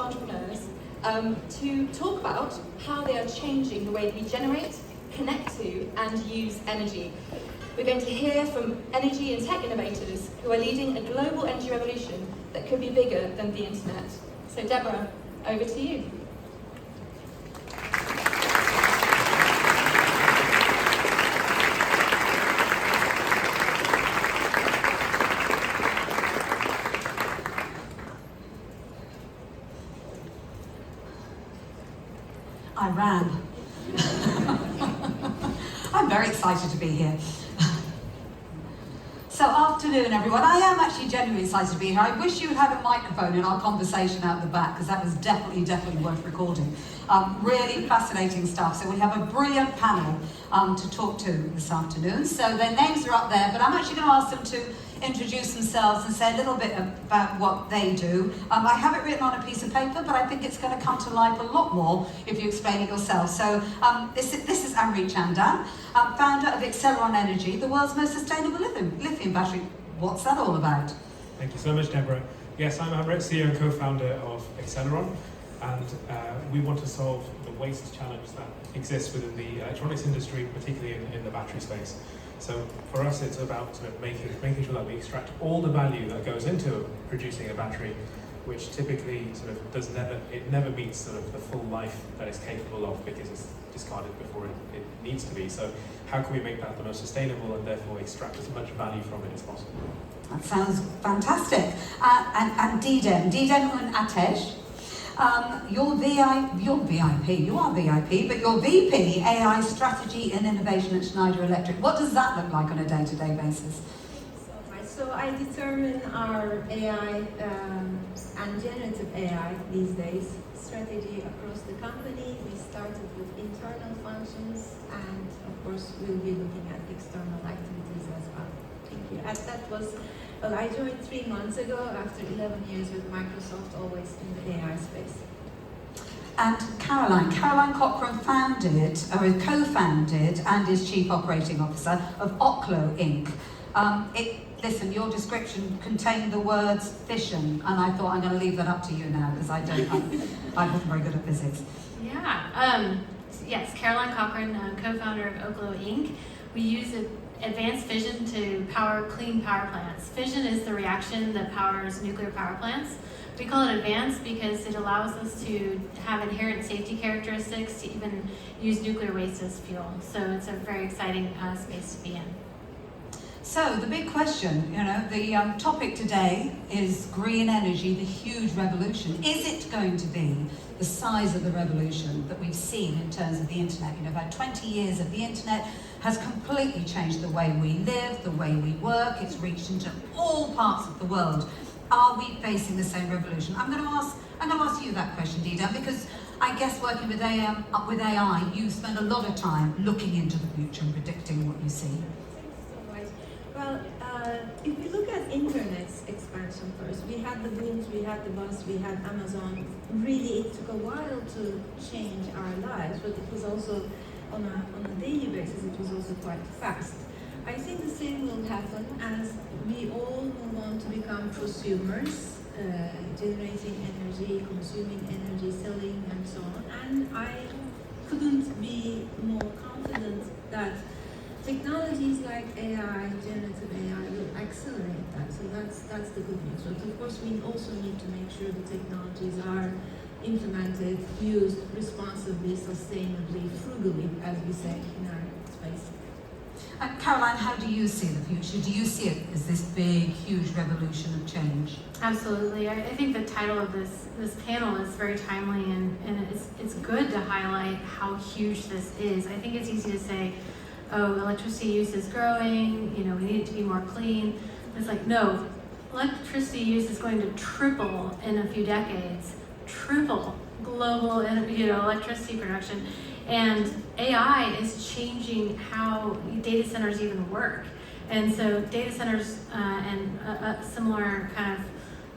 entrepreneurs to talk about how they are changing the way that we generate, connect to, and use energy. We're going to hear from energy and tech innovators who are leading a global energy revolution that could be bigger than the internet. So Deborah, over to you. I ran. I'm very excited to be here. So afternoon everyone, I am actually genuinely excited to be here. I wish you had a microphone in our conversation out the back, because that was definitely worth recording. Really fascinating stuff. So we have a brilliant panel to talk to this afternoon. So their names are up there, but I'm actually going to ask them to introduce themselves and say a little bit about what they do. I have it written on a piece of paper, but I think it's going to come to life a lot more if you explain it yourself. So this is AMRIT CHANDAN, founder of ACELERON Energy, the world's most sustainable lithium battery. What's that all about? Thank you so much, Deborah. Yes, I'm AMRIT, CEO and co-founder of ACELERON, and we want to solve the waste challenge that exists within the electronics industry, particularly in the battery space. So for us, it's about sort of making sure that we extract all the value that goes into producing a battery, which typically sort of never meets sort of the full life that it's capable of, because it's discarded before it needs to be. So how can we make that the most sustainable and therefore extract as much value from it as possible? That sounds fantastic. And DIDEM and ATEJ. You're VIP, you are VIP, but you're VP AI Strategy and Innovation at Schneider Electric. What does that look like on a day-to-day basis? So I determine our AI and generative AI these days strategy across the company. We started with internal functions, and of course we'll be looking at external activities as well. Thank you. Well, I joined 3 months ago after 11 years with Microsoft, always in the AI space. And Caroline COCHRAN co-founded and is Chief Operating Officer of OKLO Inc. Listen, your description contained the words fission, and I thought I'm going to leave that up to you now, because I wasn't very good at physics. Yeah. Yes, Caroline COCHRAN, co-founder of OKLO Inc. We use advanced fission to power clean power plants. Fission is the reaction that powers nuclear power plants. We call it advanced because it allows us to have inherent safety characteristics to even use nuclear waste as fuel. So it's a very exciting space to be in. So the big question, the topic today is green energy, the huge revolution. Is it going to be the size of the revolution that we've seen in terms of the internet? About 20 years of the internet has completely changed the way we live, the way we work. It's reached into all parts of the world. Are we facing the same revolution? I'm going to ask you that question, DIDEM, because I guess working with AI, you spend a lot of time looking into the future and predicting what you see. Well, if we look at internet's expansion first, we had the booms, we had the bust, we had Amazon. Really, it took a while to change our lives, but it was also, on a daily basis, it was also quite fast. I think the same will happen as we all move on to become prosumers, generating energy, consuming energy, selling, and so on. And I couldn't be more confident that technologies like AI, generative AI, will accelerate that. So that's the good news. But of course, we also need to make sure the technologies are implemented, used responsibly, sustainably, frugally, as we say in our space. Caroline, how do you see the future? Do you see it as this big, huge revolution of change? Absolutely. I think the title of this panel is very timely, and it's good to highlight how huge this is. I think it's easy to say, oh, electricity use is growing, we need it to be more clean. It's like, no, electricity use is going to triple in a few decades. Triple global electricity production. And AI is changing how data centers even work. And so data centers and similar kind of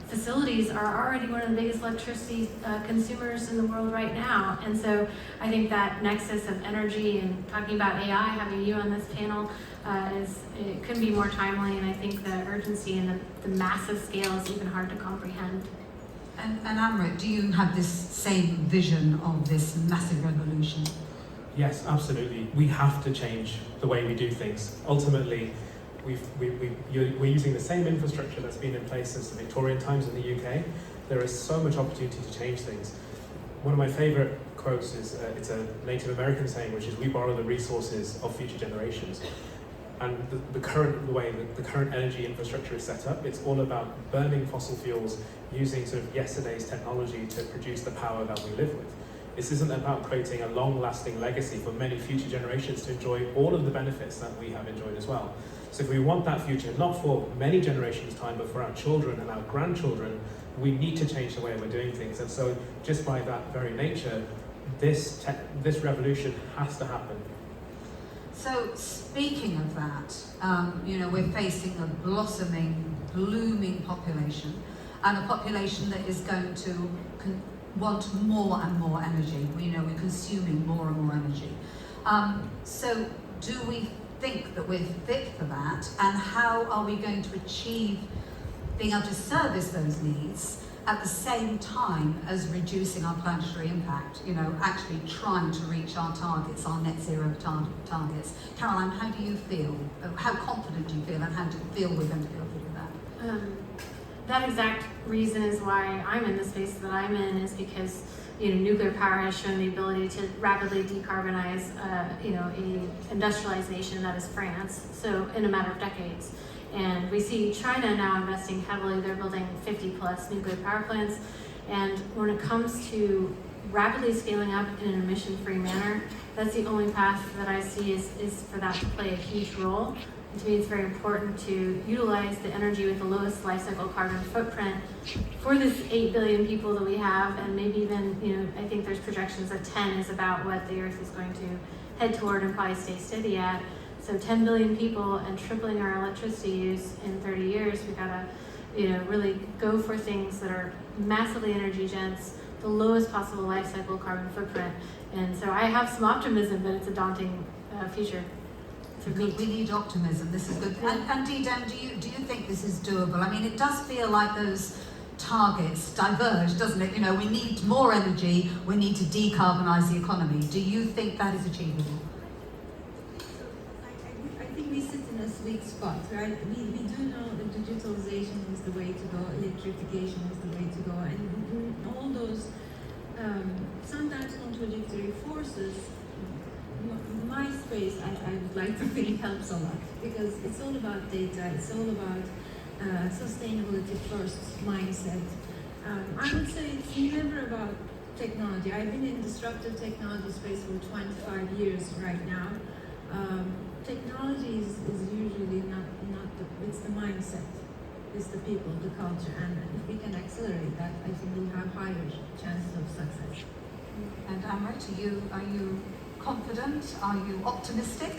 facilities are already one of the biggest electricity consumers in the world right now. And so I think that nexus of energy and talking about AI, having you on this panel, it couldn't be more timely. And I think the urgency and the massive scale is even hard to comprehend. And AMRIT, do you have this same vision of this massive revolution? Yes, absolutely. We have to change the way we do things. Ultimately, we're using the same infrastructure that's been in place since the Victorian times in the UK. There is so much opportunity to change things. One of my favourite quotes is, it's a Native American saying, which is, we borrow the resources of future generations. And the current energy infrastructure is set up, it's all about burning fossil fuels, using sort of yesterday's technology to produce the power that we live with. This isn't about creating a long-lasting legacy for many future generations to enjoy all of the benefits that we have enjoyed as well. So if we want that future, not for many generations' time, but for our children and our grandchildren, we need to change the way we're doing things. And so just by that very nature, this revolution has to happen. So speaking of that, you know, we're facing a blossoming, blooming population, and a population that is going to want more and more energy. You know, we're consuming more and more energy. So do we think that we're fit for that, and how are we going to achieve being able to service those needs at the same time as reducing our planetary impact, you know, actually trying to reach our targets, our net zero targets. Caroline, how do you feel? How confident do you feel, and how do you feel we're going to be able to do that? That exact reason is why I'm in the space that I'm in, is because, you know, nuclear power has shown the ability to rapidly decarbonize, you know, a industrialized nation that is France, so in a matter of decades. And we see China now investing heavily. They're building 50 plus nuclear power plants. And when it comes to rapidly scaling up in an emission-free manner, that's the only path that I see is for that to play a huge role. And to me, it's very important to utilize the energy with the lowest life cycle carbon footprint for this 8 billion people that we have, and maybe even, you know, I think there's projections that 10 is about what the Earth is going to head toward and probably stay steady at. So 10 billion people and tripling our electricity use in 30 years, we gotta, you know, really go for things that are massively energy dense, the lowest possible life cycle carbon footprint. And so I have some optimism, but it's a daunting future to meet. We need optimism. This is good. And DIDEM, do you think this is doable? I mean, it does feel like those targets diverge, doesn't it? You know, we need more energy. We need to decarbonize the economy. Do you think that is achievable? We sit in a sweet spot, right? We do know that digitalization is the way to go, electrification is the way to go, and all those sometimes contradictory forces, my space, I would like to think, helps a lot, because it's all about data, it's all about sustainability first mindset. I would say it's never about technology. I've been in disruptive technology space for 25 years right now. Technology is usually not it's the mindset, it's the people, the culture, and if we can accelerate that, I think we'll have higher chances of success. And AMRIT, are you confident? Are you optimistic?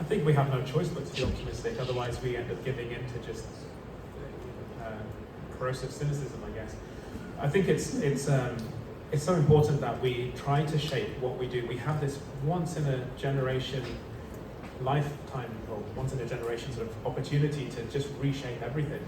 I think we have no choice but to be optimistic, otherwise we end up giving in to just corrosive cynicism, I guess. I think it's so important that we try to shape what we do. We have this once in a generation lifetime, or once in a generation sort of opportunity to just reshape everything.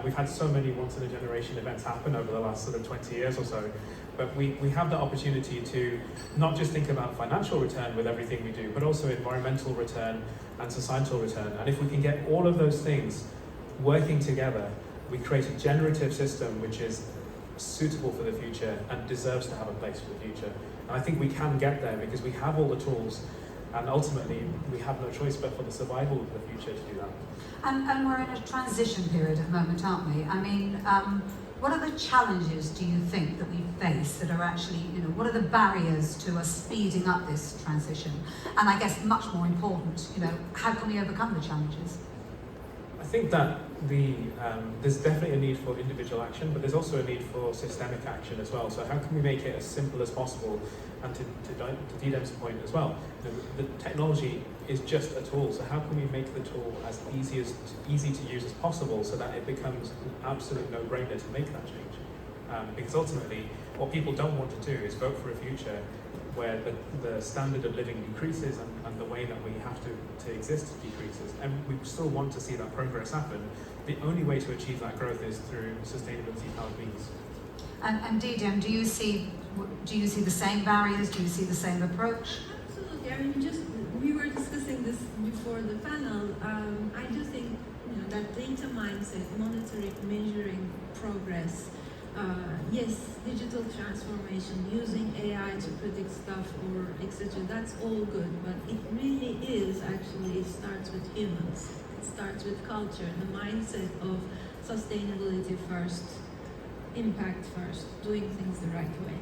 We've had so many once in a generation events happen over the last sort of 20 years or so, but we have the opportunity to not just think about financial return with everything we do, but also environmental return and societal return. And if we can get all of those things working together, we create a generative system which is suitable for the future and deserves to have a place for the future. And I think we can get there because we have all the tools, and ultimately we have no choice but for the survival of the future to do that. And we're in a transition period at the moment, aren't we? I mean, what are the challenges, do you think, that we face that are actually, you know, what are the barriers to us speeding up this transition? And I guess much more important, you know, how can we overcome the challenges? I think that there's definitely a need for individual action, but there's also a need for systemic action as well. So how can we make it as simple as possible? And to DIDEM's point as well, the technology is just a tool. So how can we make the tool as easy to use as possible, so that it becomes an absolute no-brainer to make that change? Because ultimately, what people don't want to do is vote for a future where the standard of living decreases and the way that we have to exist decreases. And we still want to see that progress happen. The only way to achieve that growth is through sustainability-powered means. And DIDEM, do you see the same barriers? Do you see the same approach? Absolutely. I mean, just we were discussing this before the panel. I do think that data mindset, monitoring, measuring progress. Yes, digital transformation, using AI to predict stuff or etc. That's all good, but it really is actually, it starts with humans. It starts with culture, the mindset of sustainability first, impact first, doing things the right way.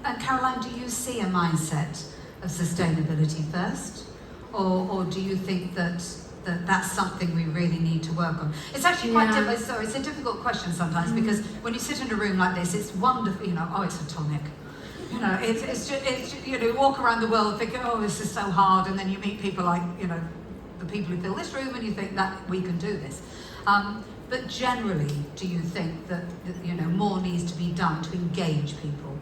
And Caroline, do you see a mindset of sustainability first, or do you think that that's something we really need to work on? It's actually quite difficult. Sorry, it's a difficult question sometimes because when you sit in a room like this, it's wonderful. Oh, it's a tonic. It's just, walk around the world thinking, oh, this is so hard, and then you meet people like the people who fill this room, and you think that we can do this. But generally, do you think that more needs to be done to engage people?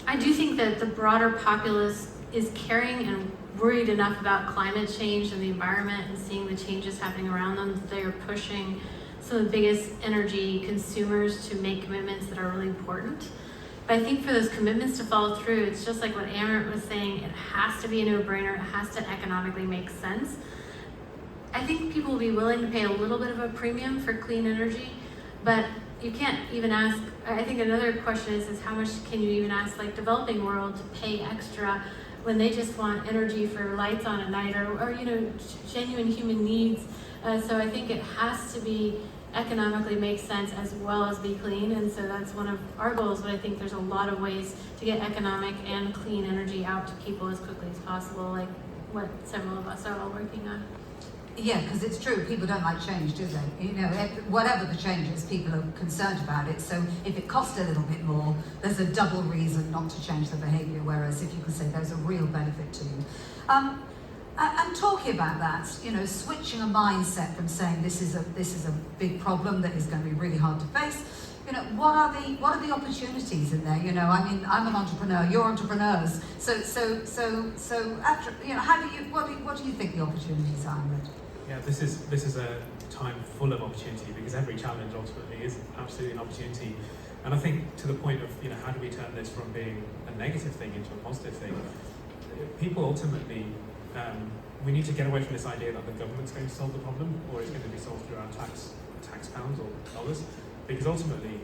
I do think that the broader populace is caring and worried enough about climate change and the environment and seeing the changes happening around them that they are pushing some of the biggest energy consumers to make commitments that are really important. But I think for those commitments to follow through, it's just like what AMRIT was saying, it has to be a no-brainer, it has to economically make sense. I think people will be willing to pay a little bit of a premium for clean energy, but you can't even ask, I think another question is how much can you even ask like developing world to pay extra when they just want energy for lights on at night or genuine human needs. So I think it has to be economically make sense as well as be clean, and so that's one of our goals, but I think there's a lot of ways to get economic and clean energy out to people as quickly as possible, like what several of us are all working on. Yeah, because it's true, people don't like change, do they? Whatever the change is, people are concerned about it. So if it costs a little bit more, there's a double reason not to change the behaviour, whereas if you can say there's a real benefit to you. And talking about that, switching a mindset from saying this is a big problem that is going to be really hard to face, what are the opportunities in there? I'm an entrepreneur, you're entrepreneurs. So after, what do you think the opportunities are, AMRIT? Yeah, this is a time full of opportunity because every challenge ultimately is absolutely an opportunity. And I think to the point of, how do we turn this from being a negative thing into a positive thing? People ultimately, we need to get away from this idea that the government's going to solve the problem or it's going to be solved through our tax pounds or dollars. Because ultimately,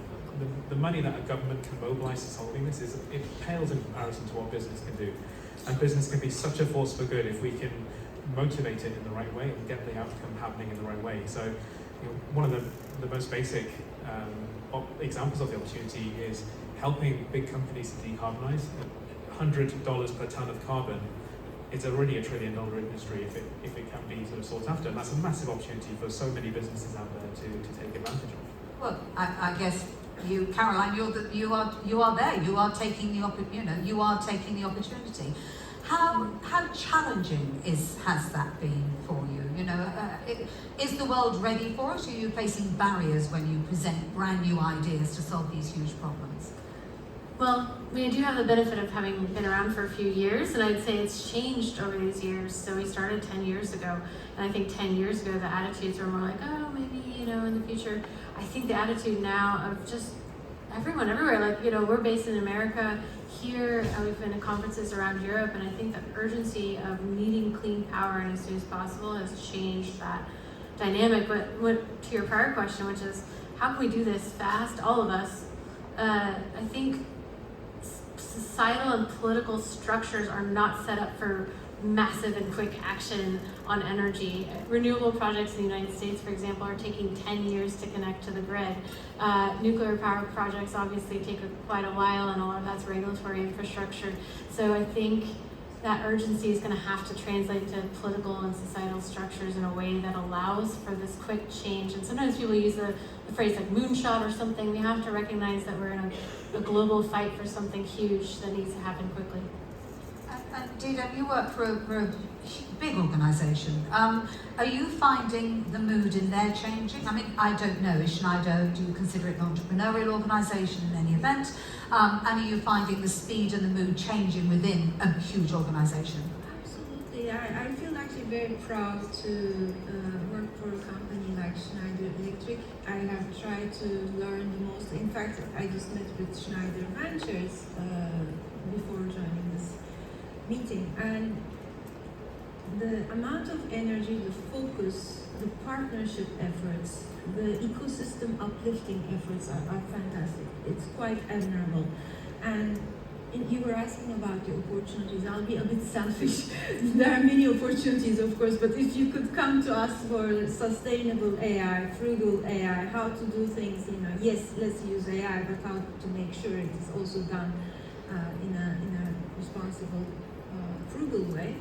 the money that a government can mobilise to solving this it pales in comparison to what business can do. And business can be such a force for good if we can motivate it in the right way and get the outcome happening in the right way. So, one of the most basic examples of the opportunity is helping big companies to decarbonise. $100 per tonne of carbon, it's already $1 trillion industry if it can be sort of sought after, and that's a massive opportunity for so many businesses out there to take advantage of. Well, I guess you, Caroline, you are there. You are taking the opportunity. How challenging has that been for you? Is the world ready for it? Are you facing barriers when you present brand new ideas to solve these huge problems? Well, we do have the benefit of having been around for a few years, and I'd say it's changed over these years. So we started 10 years ago, and I think 10 years ago the attitudes were more like, oh, maybe, in the future. I think the attitude now of just everyone, everywhere, like, we're based in America here, we've been at conferences around Europe, and I think the urgency of needing clean power and as soon as possible has changed that dynamic. But to your prior question, which is, how can we do this fast, all of us, I think societal and political structures are not set up for massive and quick action on energy. Renewable projects in the United States, for example, are taking 10 years to connect to the grid. Nuclear power projects obviously take quite a while, and a lot of that's regulatory infrastructure. So I think that urgency is going to have to translate to political and societal structures in a way that allows for this quick change. And sometimes people use the phrase like moonshot or something. We have to recognize that we're in a global fight for something huge that needs to happen quickly. And DIDEM, you work for a big organisation. Are you finding the mood in there changing? I mean, I don't know. Is Schneider, do you consider it an entrepreneurial organisation in any event? And are you finding the speed and the mood changing within a huge organisation? Absolutely. I feel actually very proud to work for a company like Schneider Electric. I have tried to learn the most. In fact, I just met with Schneider Ventures before joining this meeting, and the amount of energy, the focus, the partnership efforts, the ecosystem uplifting efforts are fantastic. It's quite admirable. And you were asking about the opportunities. I'll be a bit selfish. There are many opportunities, of course, but if you could come to us for sustainable AI, frugal AI, how to do things, yes, let's use AI, but how to make sure it is also done in a responsible, frugal way,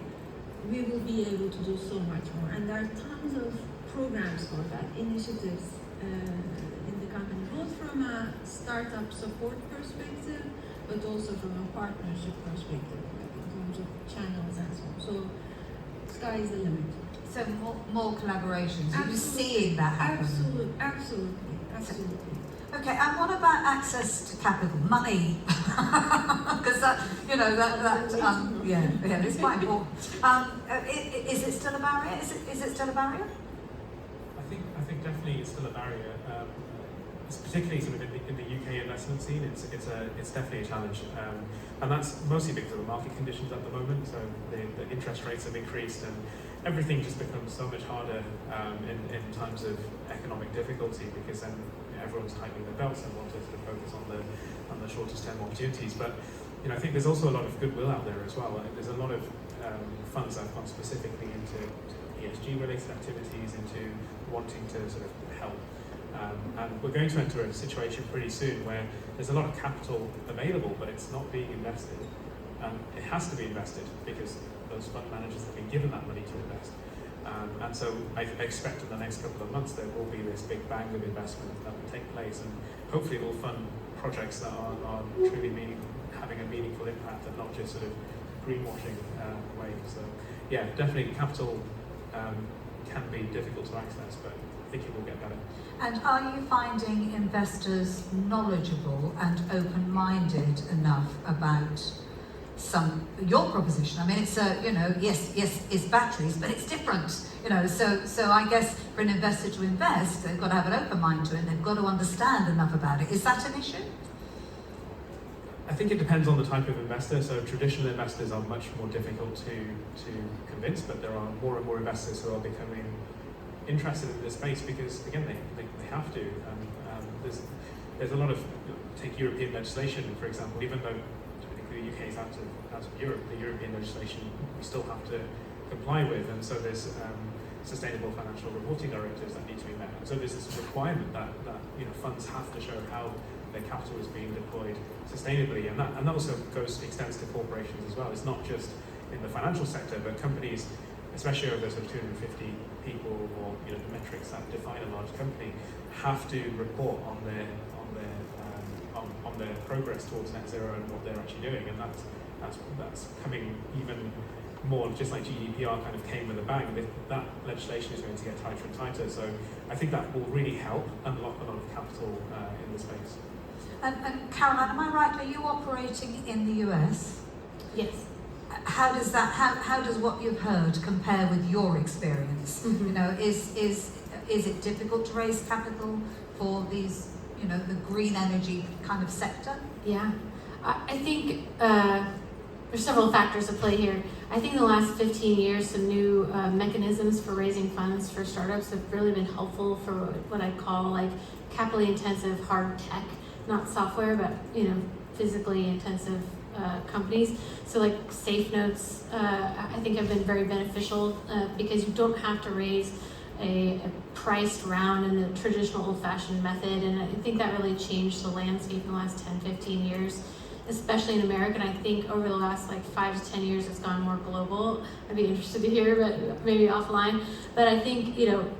we will be able to do so much more. And there are tons of programs for that, initiatives in the company, both from a startup support perspective, but also from a partnership perspective, like in terms of channels and so on. So, sky is the limit. So more collaborations. Are you Absolutely. seeing that happen? Absolutely. Okay, and what about access to capital, money? Because it's quite important. Is it still a barrier? Is it still a barrier? I think definitely it's still a barrier. It's particularly sort of in the UK investment scene. It's definitely a challenge, and that's mostly because of the market conditions at the moment. So the interest rates have increased, and everything just becomes so much harder in times of economic difficulty, because then everyone's tightening their belts and want to sort of focus on the shortest term opportunities. But I think there's also a lot of goodwill out there as well. There's a lot of funds that have gone specifically into ESG related activities, into wanting to sort of help. And we're going to enter a situation pretty soon where there's a lot of capital available, but it's not being invested. And it has to be invested because those fund managers have been given that money to invest. And so I expect in the next couple of months there will be this big bang of investment that will take place, and hopefully it will fund projects that are truly having a meaningful impact and not just sort of greenwashing way. So yeah, definitely capital can be difficult to access, but I think it will get better. And are you finding investors knowledgeable and open-minded enough about your proposition? I mean, it's yes, it's batteries, but it's different. So I guess for an investor to invest, they've got to have an open mind to it, and they've got to understand enough about it. Is that an issue? I think it depends on the type of investor. So traditional investors are much more difficult to convince, but there are more and more investors who are becoming interested in this space because, again, they have to. There's a lot of, take European legislation, for example, even though the UK is out of Europe, the European legislation we still have to comply with, and so there's sustainable financial reporting directives that need to be met. And so there's this requirement that funds have to show how their capital is being deployed sustainably, and that also extends to corporations as well. It's not just in the financial sector, but companies, especially over sort of 250 people, or the metrics that define a large company, have to report on their progress towards net zero and what they're actually doing, and that's coming even more, just like GDPR kind of came with a bang. That legislation is going to get tighter and tighter, so I think that will really help unlock a lot of capital in the space. And Caroline, am I right? Are you operating in the US? Yes. How does that? How does what you've heard compare with your experience? Mm-hmm. Is it difficult to raise capital for these, the green energy kind of sector? Yeah, I think there's several factors at play here. I think in the last 15 years, some new mechanisms for raising funds for startups have really been helpful for what I call like capitally intensive hard tech, not software, but physically intensive companies. So like safe notes, I think have been very beneficial because you don't have to raise a priced round in the traditional old-fashioned method, and I think that really changed the landscape in the last 10-15 years, especially in America. And I think over the last 5 to 10 years it's gone more global. I'd be interested to hear, but maybe offline. But I think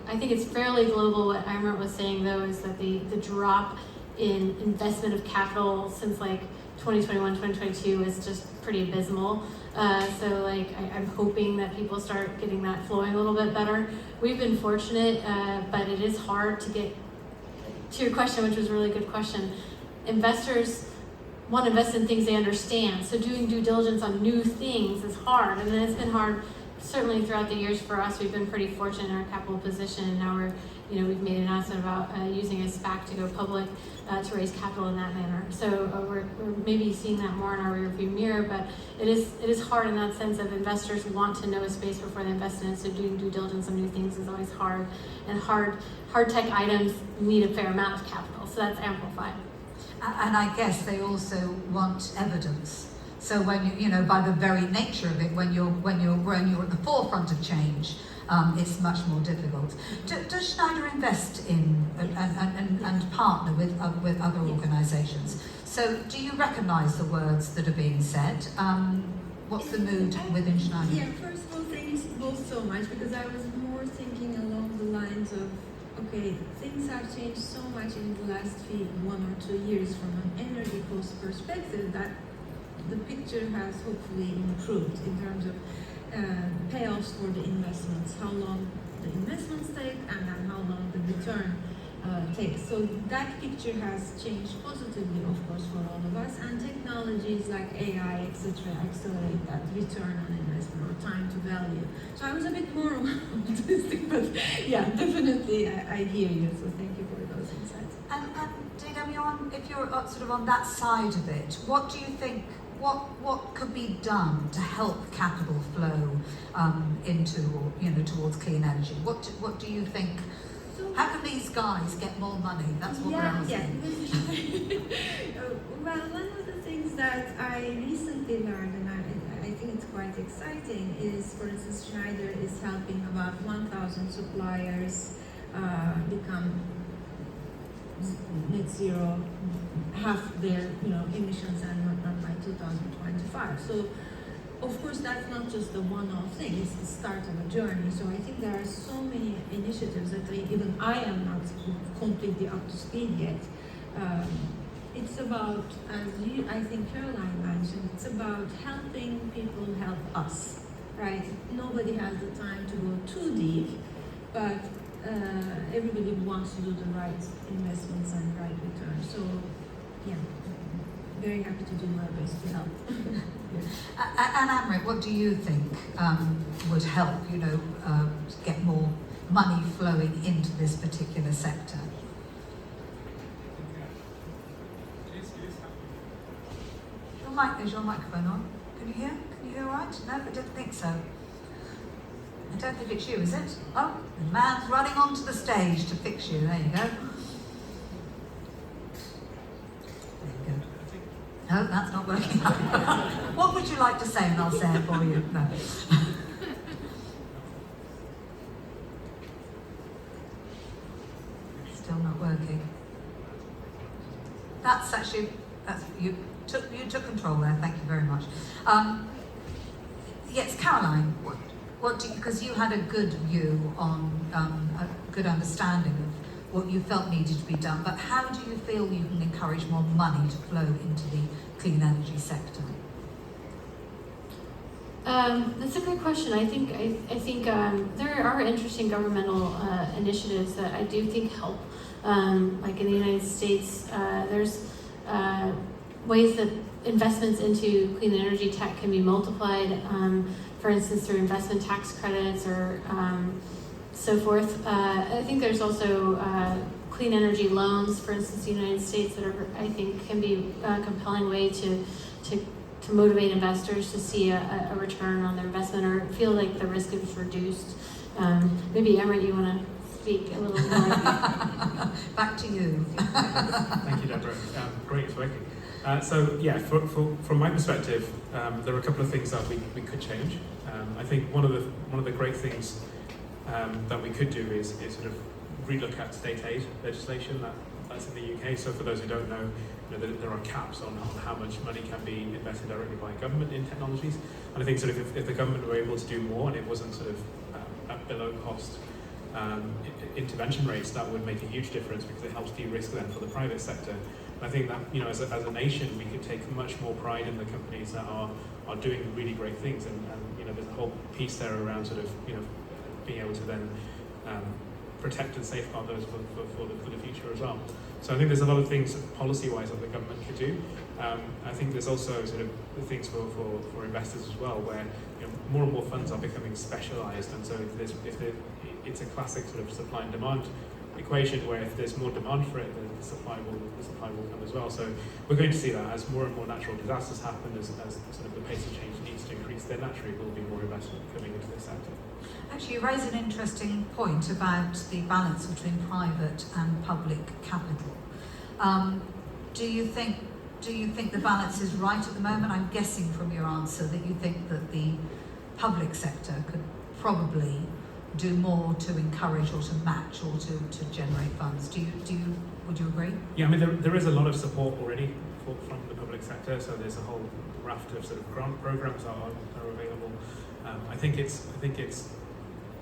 I think it's fairly global. What AMRIT was saying though is that the drop in investment of capital since like 2021, 2022 is just pretty abysmal. So like I'm hoping that people start getting that flowing a little bit better. We've been fortunate, but it is hard to get to your question, which was a really good question. Investors want to invest in things they understand. So doing due diligence on new things is hard, and then it's been hard certainly throughout the years for us. We've been pretty fortunate in our capital position, and now we've made an announcement about using a SPAC to go public to raise capital in that manner. So we're maybe seeing that more in our rearview mirror, but it is hard in that sense of investors want to know a space before they invest in it. So doing due diligence on new things is always hard, and hard tech items need a fair amount of capital. So that's amplified. And I guess they also want evidence. So when by the very nature of it, when you're at the forefront of change, it's much more difficult. Does Schneider invest in and partner with other organisations? So do you recognise the words that are being said? What's the mood within Schneider? Yeah, first of all, thank you both so much, because I was more thinking along the lines of, okay, things have changed so much in the last 1 or 2 years from an energy cost perspective that the picture has hopefully improved in terms of payoffs for the investments, how long the investments take, and then how long the return takes. So that picture has changed positively, of course, for all of us, and technologies like AI, etc., accelerate that return on investment or time to value. So I was a bit more optimistic, but yeah, definitely I hear you, so thank you for those insights. And DIDEM, if you're sort of on that side of it, what do you think, what could be done to help capital flow into, towards clean energy? What do you think? How can these guys get more money? That's what we're asking. Well, one of the things that I recently learned, and I think it's quite exciting, is, for instance, Schneider is helping about 1,000 suppliers become net zero, half their emissions and whatnot by 2025. So, of course, that's not just a one-off thing, it's the start of a journey. So I think there are so many initiatives that even I am not completely up to speed yet. It's about, as I think Caroline mentioned, it's about helping people help us, right? Nobody has the time to go too deep, but everybody wants to do the right investments and right returns. So, yeah, very happy to do my best to help. And AMRIT, what do you think would help, get more money flowing into this particular sector? Is your microphone on? Can you hear? Can you hear all right? No, I didn't think so. I don't think it's you, is it? Oh, the man's running onto the stage to fix you. There you go. No, that's not working. What would you like to say, and I'll say it for you? No. Still not working. You took control there. Thank you very much. Yes, Caroline. What do you? Because you had a good view on a good understanding of what you felt needed to be done, but how do you feel you can encourage more money to flow into the clean energy sector? That's a great question. I think there are interesting governmental initiatives that I do think help. Like in the United States, there's ways that investments into clean energy tech can be multiplied. For instance, through investment tax credits or so forth. I think there's also clean energy loans, for instance, in the United States, that I think can be a compelling way to motivate investors to see a return on their investment or feel like the risk is reduced. Maybe AMRIT, you want to speak a little more? Back to you. Thank you, Deborah. Great, it's working. So yeah, from my perspective, there are a couple of things that we could change. I think one of the great things that we could do is sort of relook at state aid legislation that's in the UK. So for those who don't know, there are caps on how much money can be invested directly by government in technologies. And I think sort of if the government were able to do more and it wasn't sort of at below cost intervention rates, that would make a huge difference because it helps de-risk them for the private sector. And I think that, you know, as a nation, we could take much more pride in the companies that are doing really great things, and you know, there's a whole piece there around sort of, you know, being able to then protect and safeguard those for the future as well. So I think there's a lot of things policy-wise that the government could do. I think there's also sort of things for investors as well, where, you know, more and more funds are becoming specialised, and so it's a classic sort of supply and demand equation, where if there's more demand for it, then the supply will come as well. So we're going to see that as more and more natural disasters happen, as sort of the pace of change needs to increase, then naturally will be more investment coming into this sector. Actually, you raise an interesting point about the balance between private and public capital. Do you think the balance is right at the moment? I'm guessing from your answer that you think that the public sector could probably do more to encourage or to match or to generate funds. Would you agree? Yeah, I mean, there is a lot of support already from the public sector, so there's a whole raft of sort of grant programs that are available. I think it's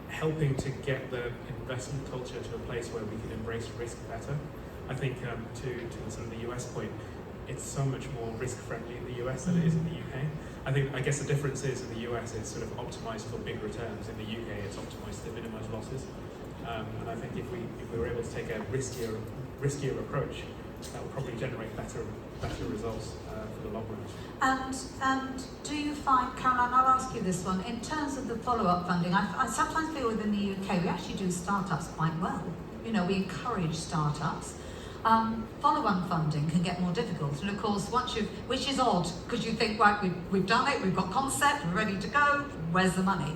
helping to get the investment culture to a place where we can embrace risk better. I think to sort of the US point, it's so much more risk friendly in the US than it is in the UK. I guess the difference is in the US it's sort of optimized for big returns. In the UK it's optimized to minimize losses. And I think if we were able to take a riskier approach, that would probably generate better results for the long run. And do you find, Caroline, I'll ask you this one, in terms of the follow-up funding, I sometimes feel within the UK we actually do startups quite well. You know, we encourage startups. Follow-on funding can get more difficult, and of course, which is odd, because you think, right, we've done it, we've got concept, we're ready to go, where's the money?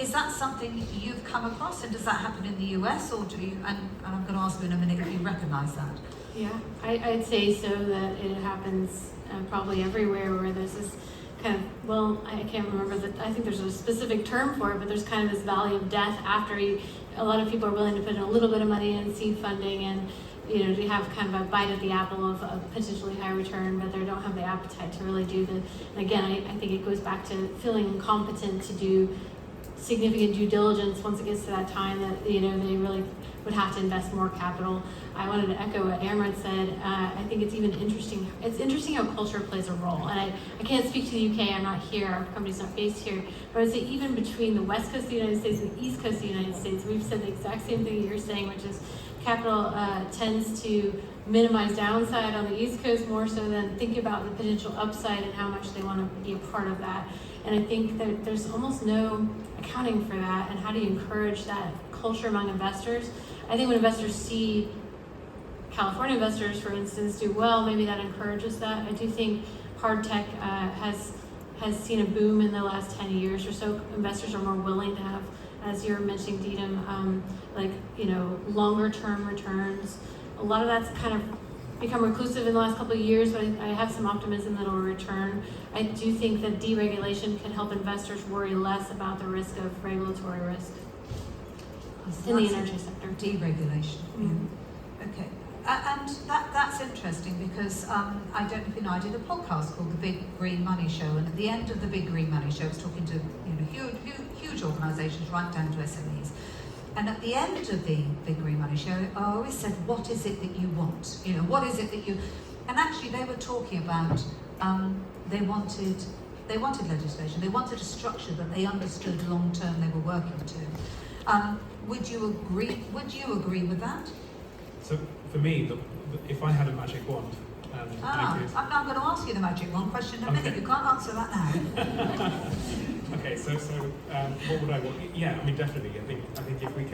Is that something you've come across, and does that happen in the US, or do you, and I'm going to ask you in a minute if you recognise that? Yeah, I'd say so, that it happens probably everywhere, where there's this kind of, well, I can't remember, I think there's a specific term for it, but there's kind of this valley of death after a lot of people are willing to put in a little bit of money in seed funding, and you know, to have kind of a bite at the apple of a potentially high return, but they don't have the appetite to really do and again, I think it goes back to feeling incompetent to do significant due diligence once it gets to that time that, you know, they really would have to invest more capital. I wanted to echo what AMRIT said. I think it's even interesting. It's interesting how culture plays a role. And I can't speak to the UK, I'm not here, our company's not based here, but I would say even between the west coast of the United States and the east coast of the United States, we've said the exact same thing that you're saying, which is capital tends to minimize downside on the East Coast more so than think about the potential upside and how much they want to be a part of that. And I think that there's almost no accounting for that, and how do you encourage that culture among investors? I think when investors see California investors, for instance, do well, maybe that encourages that. I do think hard tech has seen a boom in the last 10 years or so. Investors are more willing to have, as you're mentioning, DIDEM, like, you know, longer term returns. A lot of that's kind of become reclusive in the last couple of years, but I have some optimism that it will return. I do think that deregulation can help investors worry less about the risk of regulatory risk in the energy sector. Deregulation. Mm-hmm. Okay. And that's interesting because I don't know if you know, I did a podcast called The Big Green Money Show, and at the end of The Big Green Money Show, I was talking to huge organisations right down to SMEs. And at the end of the Big Green Money Show, I always said, what is it that you want? You know, what is it that you... And actually they were talking about, they wanted legislation, they wanted a structure that they understood long term they were working to. Would you agree with that? So for me, if I had a magic wand, I'm going to ask you the magic wand question in a minute. You can't answer that now. Okay, so what would I want? Yeah, I mean, definitely. I think if we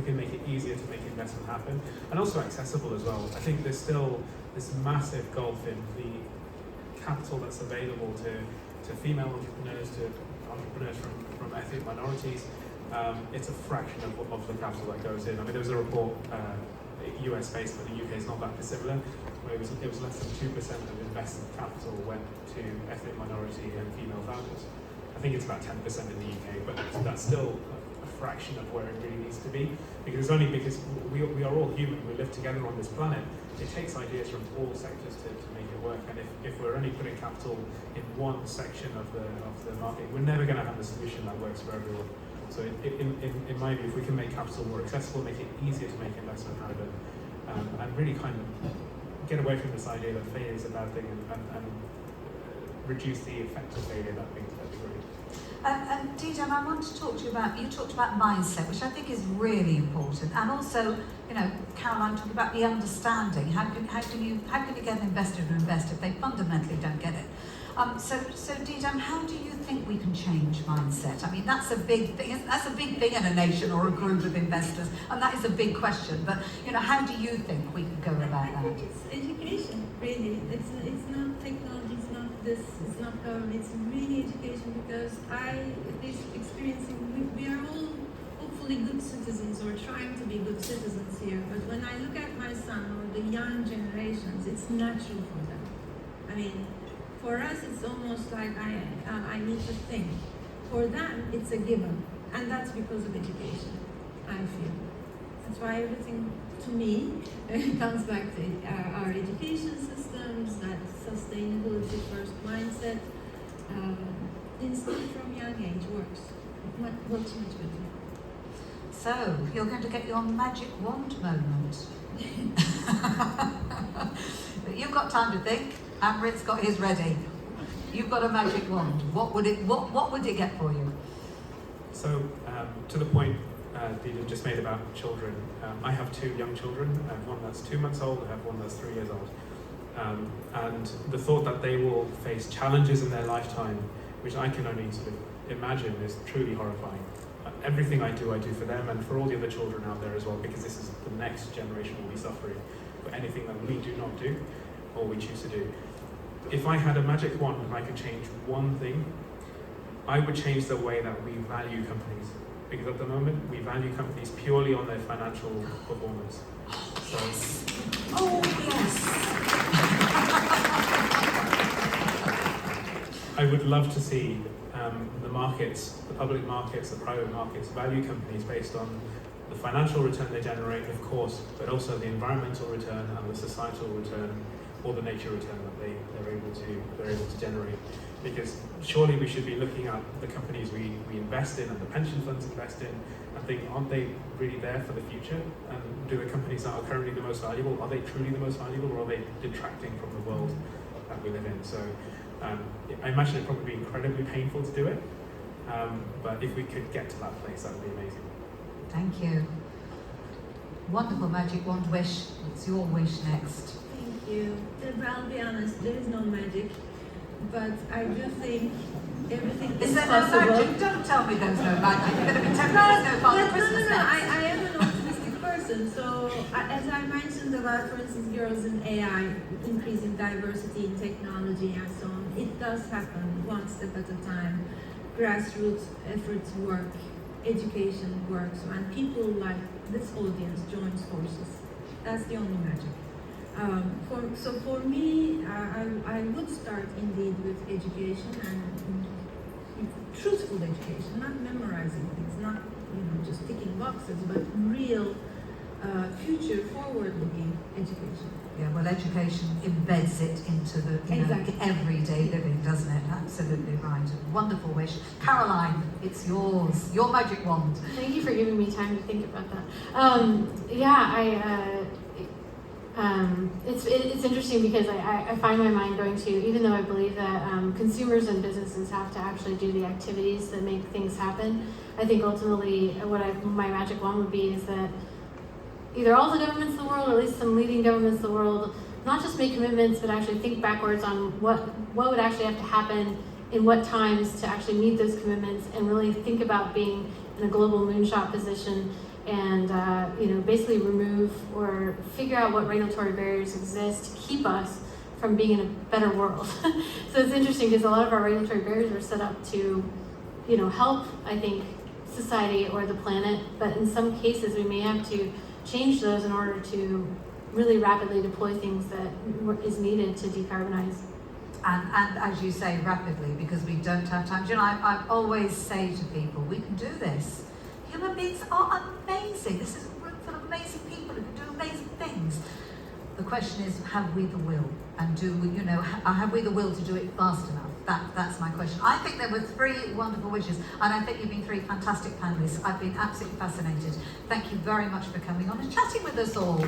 could make it easier to make investment happen, and also accessible as well. I think there's still this massive gulf in the capital that's available to female entrepreneurs, to entrepreneurs from ethnic minorities. It's a fraction of the capital that goes in. I mean, there was a report, US based, but the UK is not that dissimilar, where it was less than 2% of invested capital went to ethnic minority and female founders. I think it's about 10% in the UK, but that's still a fraction of where it really needs to be. Because it's only because we are all human, we live together on this planet. It takes ideas from all sectors to make it work. And if we're only putting capital in one section of the market, we're never going to have a solution that works for everyone. So in my view, if we can make capital more accessible, make it easier to make investment out of it, and really kind of get away from this idea that failure is a bad thing and reduce the effect of failure, that'd be great. And DIDEM, I want to talk to you about, you talked about mindset, which I think is really important, and also, you know, Caroline talked about the understanding. How can you get an investor to invest if they fundamentally don't get it? So DIDEM, how do you think we can change mindset? I mean, that's a big thing. That's a big thing in a nation or a group of investors, and that is a big question. But you know, how do you think we can go about that? I think it's education, really. It's not technology. It's not this. It's not government. It's really education, because at least experiencing, we are all hopefully good citizens or trying to be good citizens here. But when I look at my son or the young generations, it's natural for them. I mean, for us, it's almost like I need to think. For them, it's a given, and that's because of education, I feel. That's why everything, to me, comes back to our education systems, that sustainability first mindset, instilled from young age works. What's much better? So, you're going to get your magic wand moment. But you've got time to think. AMRIT's got his ready. You've got a magic wand. What would it get for you? So, to the point DIDEM just made about children, I have 2 young children. I have one that's 2 months old, I have one that's 3 years old. And the thought that they will face challenges in their lifetime, which I can only sort of imagine, is truly horrifying. Everything I do for them and for all the other children out there as well, because this is the next generation will be suffering for anything that we do not do or we choose to do. If I had a magic wand and I could change one thing, I would change the way that we value companies. Because at the moment, we value companies purely on their financial performance. So, Oh, yes. I would love to see the markets, the public markets, the private markets, value companies based on the financial return they generate, of course, but also the environmental return and the societal return, or the nature return that they're able to generate. Because surely we should be looking at the companies we invest in and the pension funds invest in and think, aren't they really there for the future? And do the companies that are currently the most valuable, are they truly the most valuable, or are they detracting from the world that we live in? So I imagine it'd probably be incredibly painful to do it, but if we could get to that place, that would be amazing. Thank you. Wonderful magic wand wish. It's your wish next. Thank you. Well, I'll be honest, there is no magic, but I do think everything is Is there possible. no magic? Don't tell me there's no magic. You're going to be temporary. No Father But Christmas no, next. I am an optimistic person. So, as I mentioned about, for instance, girls in AI, increasing diversity in technology and so on, it does happen one step at a time. Grassroots efforts work, education works, and people like this audience joins forces. That's the only magic. So for me, I would start indeed with education and truthful education, not memorizing things, not just ticking boxes, but real future forward-looking education. Yeah, well, education embeds it into the Exactly. everyday living, doesn't it? Absolutely right. Wonderful wish. Caroline, it's yours. Your magic wand. Thank you for giving me time to think about that. It's interesting because I find my mind going to, even though I believe that consumers and businesses have to actually do the activities that make things happen, I think ultimately my magic wand would be is that either all the governments in the world, or at least some leading governments in the world, not just make commitments, but actually think backwards on what would actually have to happen in what times to actually meet those commitments, and really think about being in a global moonshot position, and basically remove or figure out what regulatory barriers exist to keep us from being in a better world. So it's interesting because a lot of our regulatory barriers are set up to, help, I think, society or the planet, but in some cases we may have to change those in order to really rapidly deploy things that is needed to decarbonize. And as you say, rapidly, because we don't have time. I always say to people, we can do this. Human beings are amazing. This is a room full of amazing people who can do amazing things. The question is, have we the will? And do we, have we the will to do it fast enough? That's my question. I think there were 3 wonderful wishes, and I think you've been 3 fantastic panelists. I've been absolutely fascinated. Thank you very much for coming on and chatting with us all.